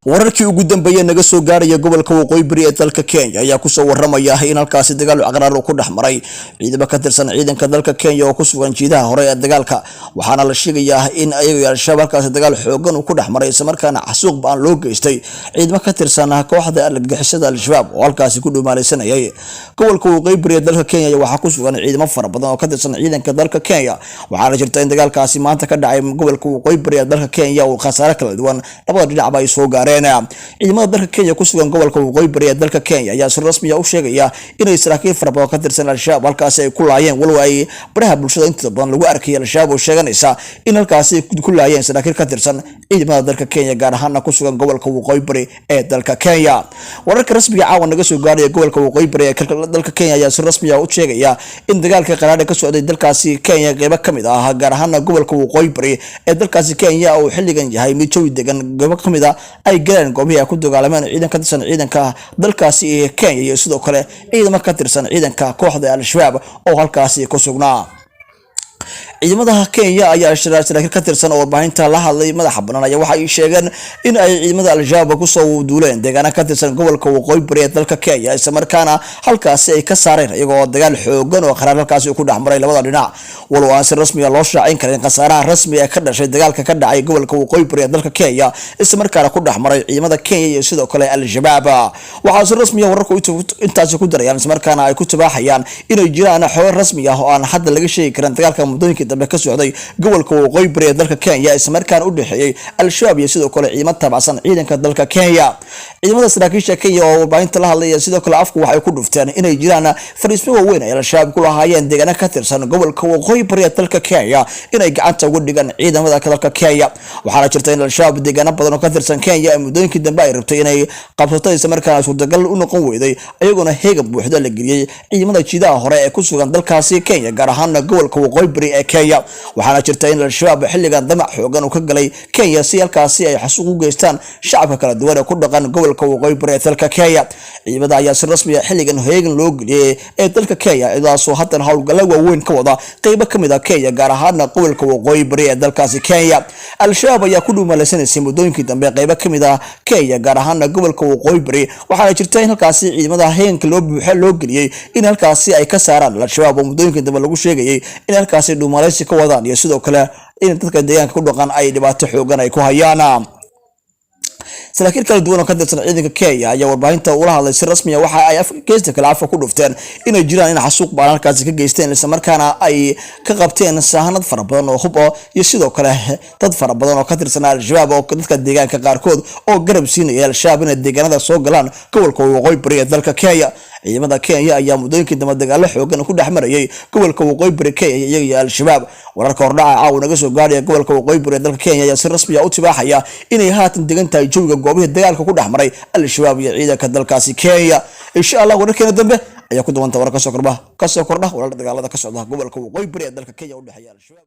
wararkii ugu dambeeyay naga soo gaaraya gobolka waqooyi bari ee dalka Kenya ayaa ku soo waramaya in halkaas dagaal caqarar ku dhaxmaray ciidamada ka tirsan ciidanka dalka Kenya oo ku sugan jiidaha hore ee dagaalka waxaana la sheegayaa in ayagu al-shabaab halkaas dagaal xoogan ku dhaxmaray isla markaana xasuuq baan loo geystay ciidamada ka tirsan kooxda argagixisada al-shabaab oo halkaas ku dhumaalaysanayay gobolka waqooyi bari ee dalka Kenya waxa ku sugan ciidamo fara badan oo ka tirsan ciidanka dalka Kenya waxaana jirta in dagaalkaasi maanta ka dhacay gobolka waqooyi bari ee dalka Kenya oo khasaare kala duwan labada dhinac ay soo gaareen ciidamada dalka Kenya ku sugan gobolka waqooyi bari ee dalka Kenya ayaa si rasmi ah u sheegaya inay saraakiil fara badan ka tirsan al-shabaab halkaas ay ku laayeen walba ay baraha bulshada inta badan lagu arkay al-shabaab oo sheeganaysa in halkaas ay ku laayeen saraakiil ka tirsan ciidamada dalka Kenya gaar ahaan ku sugan gobolka waqooyi bari ee dalka Kenya wararka rasmiga ah oo naga soo gaaray gobolka waqooyi bari ee dalka Kenya ayaa si rasmi ah u sheegaya in dagaalka qaraar ka socday dalkaasi Kenya qayb ka mid ah gaar ahaan gobolka waqooyi bari ee dalkaasi Kenya oo xilligan yahay mid jawi degan qayb ka mid ah ay galeen goobaha ku dagaalameen ciidanka ka tirsan ciidanka dalkaasi ee Kenya iyo sidoo kale ciidamada ka tirsan ciidanka kooxda al-shabaab oo halkaasi ku sugnaa ciidamada Kenya ayaa saraakiil ka tirsan oo warbaahinta la hadlay madaxa banaan ayaa waxa ay sheegeen in ay ciidamada al-shabaab ku soo duuleen deegaanka ka tirsan gobolka waqooyi bari ee dalka Kenya isla markaana halkaas ay ka saareen iyagoo dagaal xoogan oo qaraar halkaas ku dhaxmaray labada dhinac walow aan si rasmi ah loo shaacin karin qasaaraha rasmi ah ka dhashay dagaalka ka dhacay gobolka waqooyi bari ee dalka Kenya isla markaana ku dhaxmaray ciidamada Kenya iyo sidoo kale al-shabaab waxa si rasmi ah wararku intaas ku darayaan isla markaana ay ku tabaxayaan inay jiraan xoog rasmi ah oo aan hadda laga sheegi karin dagaalka muddooyinka dambe ka socday gobolka waqooyi bari ee dalka Kenya isla markaana u dhaxeeyay al-shabaab iyo sidoo kale ciidamada tabacsan ciidanka dalka Kenya ciidamada saraakiisha Kenya oo warbaahinta la hadlay sidoo kale afku waxay ku dhufteen inay jiraan fariismo weyn ay al-shabaab ku lahaayeen deegaanka ka tirsan gobolka waqooyi bari ee dalka Kenya inay gacanta uga dhigaan ciidamada dalka Kenya waxaana jirta in al-shabaab deegaano badan oo ka tirsan Kenya muddooyinkii dambe ay rabtay inay qabsato isla markaana suurtagal u noqon weyday ayaguna heega buuxda la geliyay ciidamada jiidaha hore ee ku sugan dalkaasi Kenya gaar ahaan gobolka waqooyi bari ee Kenya waxaana jirta in al-shabaab xilligan damac xoogan uu ka galay Kenya si halkaasi ay xasuuq u geystaan shacabka kala duwan ee ku dhaqan gobolka waqooyi bari ee dalka Kenya ciidamada ayaa si rasmi ah xilligan heegan loo geliyay ee dalka Kenya idaasoo haatan hawlgalo waaweyn ka wada qayb ka mid ah Kenya gaar ahaan gobolka waqooyi bari ee dalkaasi Kenya al-shabaab ayaa ku dhumaalaysanayay muddooyinkii dambe qayb ka mid ah Kenya gaar ahaan gobolka waqooyi bari waxaana jirta in halkaasi ciidamada heeganka loo geliyay in halkaasi ay ka saaraan al-shabaab oo muddooyinkii dambe lagu sheegayay in halkaasi dhumaalaysi ka wadaan iyo sidoo kale in dadka deegaanka ku dhaqan ay dhibaato xoogan ay ku hayaan saraakiil kala duwan oo ka tirsan ciidanka Kenya ayaa warbaahinta ula hadlay si rasmi ah waxa ay afgeesta kala afka ku dhufteen inay jiraan in xasuuq baan halkaas ka geysteen isla markaana ay ka qabteen sahanad fara badan oo hub iyo sidoo kale dad fara badan oo ka tirsan al-shabaab oo dadka deegaanka qaarkood oo garab siinaya al-shabaab in deegaanada soo galaan gobolka waqooyi bari ee dalka Kenya ciidamada Kenya ayaa muddooyinkii dambe dagaal xoogan ku dhaxmarayay gobolka waqooyi bari Kenya iyo al-shabaab wararka hordhaca naga soo gaaray gobolka waqooyi bari ee dalka Kenya ayaa si rasmi ah u tibaaxaya inay haatan degan tahay jawiga goobaha dagaalka ku dhaxmaray al-shabaab iyo ciidanka dalkaasi Kenya insha Allah wararkeena dambe ayaa ku doonta wararka soo kordha wararka dagaalada ka socda gobolka waqooyi bari ee dalka Kenya u dhaxeeya al-shabaab